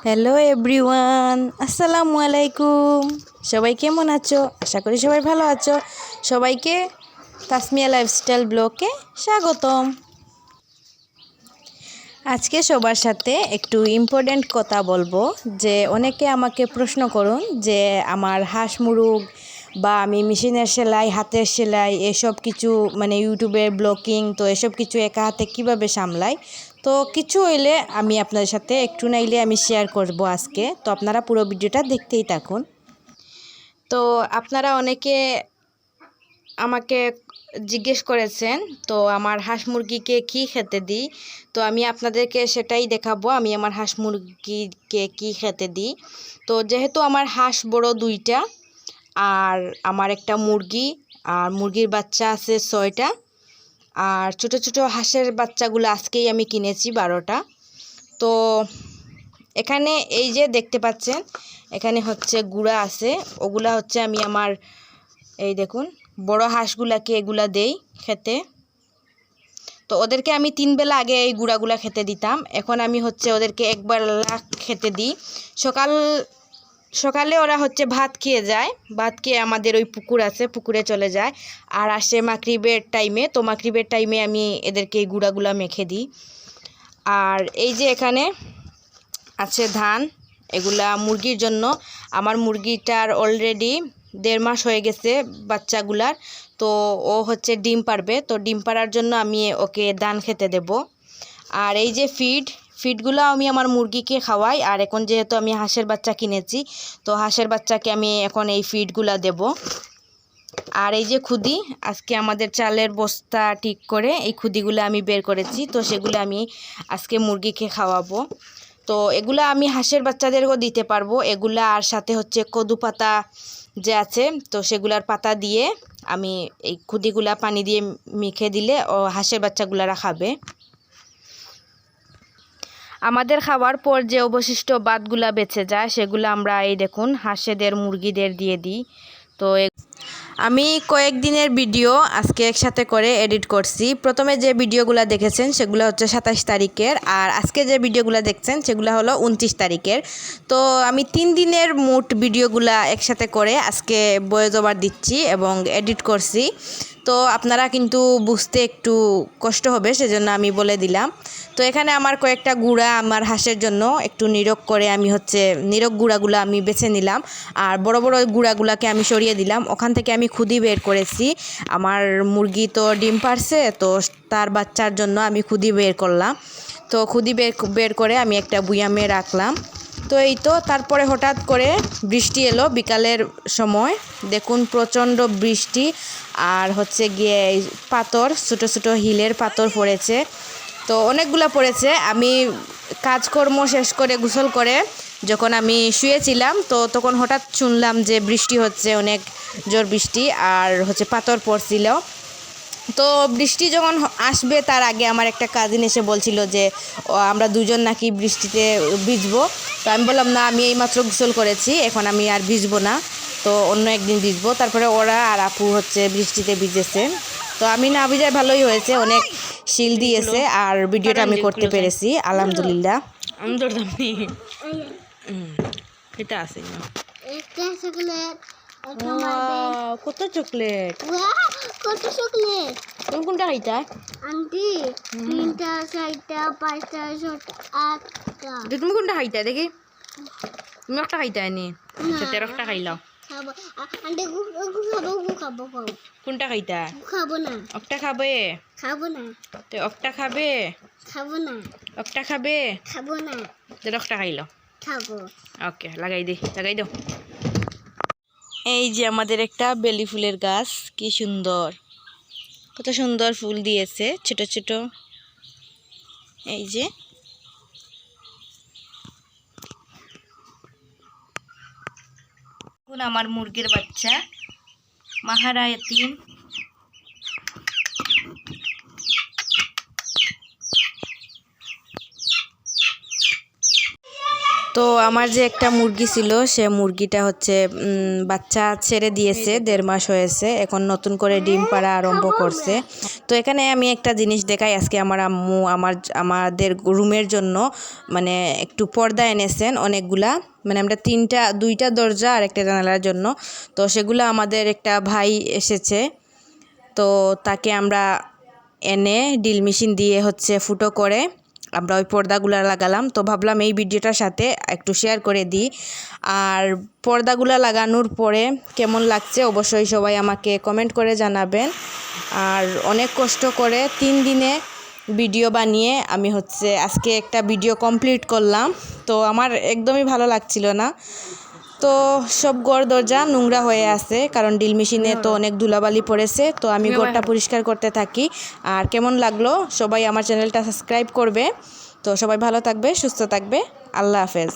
Hello everyone, আসসালামু আলাইকুম। সবাই কেমন আছো? আশা করি সবাই ভালো আছো। সবাইকে তাসমিয়া লাইফস্টাইল ব্লগে স্বাগতম। আজকে সবার সাথে একটু ইম্পর্ট্যান্ট কথা বলবো। যে অনেকে আমাকে প্রশ্ন করুন যে আমার হাঁস মুরগ বা আমি মেশিনের সেলাই, হাতের সেলাই এসব কিছু মানে ইউটিউবের ব্লগিং, তো এসব কিছু একা হাতে কীভাবে সামলাই। তো কিছু হইলে আমি আপনাদের সাথে একটু নাইলে আমি শেয়ার করব আজকে। তো আপনারা পুরো ভিডিওটা দেখতেই থাকুন। তো আপনারা অনেকে আমাকে জিজ্ঞেস করেছেন তো আমার হাঁস মুরগিকে কী খেতে দিই। তো আমি আপনাদেরকে সেটাই দেখাবো, আমি আমার হাঁস মুরগিকে কী খেতে দিই। তো যেহেতু আমার হাঁস বড় দুইটা, আর আমার একটা মুরগি, আর মুরগির বাচ্চা আছে 6টা, আর ছোট ছোট হাঁসের বাচ্চাগুলো আজকেই আমি কিনেছি 12টা। তো এখানে এই যে দেখতে পাচ্ছেন, এখানে হচ্ছে গুঁড়া আছে, ওগুলা হচ্ছে আমি আমার এই দেখুন বড় হাঁসগুলাকে এগুলা দেই খেতে। তো ওদেরকে আমি 3 বেলা আগে এই গুঁড়াগুলা খেতে দিতাম, এখন আমি হচ্ছে ওদেরকে একবেলা খেতে দিই। সকালে ওরা হচ্ছে ভাত খেয়ে যায়, ভাত খেয়ে আমাদের ওই পুকুর আছে, পুকুরে চলে যায়। আর আসে মাগরিবের টাইমে, তো মাগরিবের টাইমে আমি এদেরকে এই গুঁড়াগুলা মেখে দিই। আর এই যে এখানে আছে ধান, এগুলা মুরগির জন্য। আমার মুরগিটার অলরেডি 1.5 মাস হয়ে গেছে বাচ্চাগুলার। তো ও হচ্ছে ডিম পারবে, তো ডিম পাড়ার জন্য আমি ওকে ধান খেতে দেব। আর এই যে ফিডগুলো আমি আমার মুরগিকে খাওয়াই। আর এখন যেহেতু আমি হাঁসের বাচ্চা কিনেছি, তো হাঁসের বাচ্চাকে আমি এখন এই ফিডগুলো দেব। আর এই যে খুদি, আজকে আমাদের চালের বস্তা ঠিক করে এই খুদিগুলো আমি বের করেছি, তো সেগুলো আমি আজকে মুরগিকে খাওয়াবো। তো এগুলা আমি হাঁসের বাচ্চাদেরকেও দিতে পারবো এগুলা। আর সাথে হচ্ছে কদু পাতা যে আছে, তো সেগুলার পাতা দিয়ে আমি এই খুদিগুলা পানি দিয়ে মেখে দিলে ও হাঁসের বাচ্চাগুলারা খাবে। আমাদের খাওয়ার পর যে অবশিষ্ট ভাতগুলা বেঁচে যায়, সেগুলো আমরা এই দেখুন হাঁসেদের মুরগিদের দিয়ে দিই। তো আমি কয়েকদিনের ভিডিও আজকে একসাথে করে এডিট করছি। প্রথমে যে ভিডিওগুলো দেখেছেন সেগুলো হচ্ছে 27 তারিখের, আর আজকে যে ভিডিওগুলো দেখছেন সেগুলো হলো 29 তারিখের। তো আমি 3 দিনের মোট ভিডিওগুলা একসাথে করে আজকে ভয়েস ওভার দিচ্ছি এবং এডিট করছি। তো আপনারা কিন্তু বুঝতে একটু কষ্ট হবে, সেজন্য আমি বলে দিলাম। তো এখানে আমার কয়েকটা গুঁড়া আমার হাঁসের জন্য একটু নিরোগ করে আমি হচ্ছে নিরোগ গুঁড়াগুলো আমি বেছে নিলাম, আর বড় বড় গুঁড়াগুলোকে আমি সরিয়ে দিলাম। ওখান থেকে আমি খুদি বের করেছি। আমার মুরগি তো ডিম পারছে, তো তার বাচ্চার জন্য আমি খুদি বের করলাম। তো খুদি বের করে আমি একটা বুয়ামে রাখলাম। তো এই তো তারপরে হঠাৎ করে বৃষ্টি এলো বিকালের সময়, দেখুন প্রচণ্ড বৃষ্টি। আর হচ্ছে গিয়ে পাথর, ছোটো ছোটো হিলের পাথর পড়েছে, তো অনেকগুলো পড়েছে। আমি কাজকর্ম শেষ করে গোসল করে যখন আমি শুয়েছিলাম, তো তখন হঠাৎ শুনলাম যে বৃষ্টি হচ্ছে, অনেক জোর বৃষ্টি, আর হচ্ছে পাথর পড়ছিল। তো বৃষ্টি যখন আসবে তার আগে আমার একটা কাজিন এসে বলছিল যে আমরা দুজন নাকি বৃষ্টিতে ভিজবো। তো আমি বললাম না, আমি এইমাত্র গোসল করেছি, এখন আমি আর ভিজবো না, তো অন্য একদিন ভিজবো। তারপরে ওরা আর আপু হচ্ছে বৃষ্টিতে ভিজেছে। তো আমি না ভিজায় ভালোই হয়েছে, অনেক শিল দিয়েছে, আর ভিডিওটা আমি করতে পেরেছি আলহামদুলিল্লাহ। এটা আছে কত চকলেট, কত চকলেট। তুমি কোনটা খাইতা আন্টি 3টা 4টা 5টা 6টা 8টা। তুমি কোনটা খাইতা দেখি? তুমি একটা খাইতা নি? আচ্ছা 13টা খাইলাও। খাবো আন্টি, খাবো। কোনটা খাইতা? খাবো না। একটা খাবে? খাবো না। তো একটা খাবে? খাবো না। একটা খাবে? খাবো না। 13টা খাইলো। খাবো। ওকে, লাগাই দাও। এই যে আমাদের একটা বেলি ফুলের গাছ, কি সুন্দর, কত সুন্দর ফুল দিয়েছে ছোট ছোট। এই যে আমার মুরগির বাচ্চা মাহারা এতিম। তো তো আমার যে একটা মুরগি ছিল সে মুরগিটা হচ্ছে বাচ্চা ছেড়ে দিয়েছে 1.5 মাস হয়েছে, এখন নতুন করে ডিম পাড়া আরম্ভ করছে। তো এখানে আমি একটা জিনিস দেখাই, আজকে আমার আম্মু আমাদের রুমের জন্য মানে একটু পর্দা এনেছেন অনেকগুলা, মানে আমরা 2টা দরজা আর একটা জানালার জন্য। তো সেগুলো আমাদের একটা ভাই এসেছে, তো তাকে আমরা এনে ড্রিল মেশিন দিয়ে হচ্ছে ফুটো করে আমরা ওই পর্দাগুলো লাগালাম। তো ভাবলাম এই ভিডিওটার সাথে একটু শেয়ার করে দিই। আর পর্দাগুলো লাগানোর পরে কেমন লাগছে অবশ্যই সবাই আমাকে কমেন্ট করে জানাবেন। আর অনেক কষ্ট করে 3 দিনে ভিডিও বানিয়ে আমি হচ্ছে আজকে একটা ভিডিও কমপ্লিট করলাম। তো আমার একদমই ভালো লাগছিল না। তো সব ঘর দরজা নোংরা হয়ে আছে, কারণ ড্রিল মেশিনে তো অনেক ধুলাবালি পড়েছে। তো আমি ঘরটা পরিষ্কার করতে থাকি। আর কেমন লাগলো সবাই আমার চ্যানেলটা সাবস্ক্রাইব করবে। তো সবাই ভালো থাকবে, সুস্থ থাকবে, আল্লাহ হাফেজ।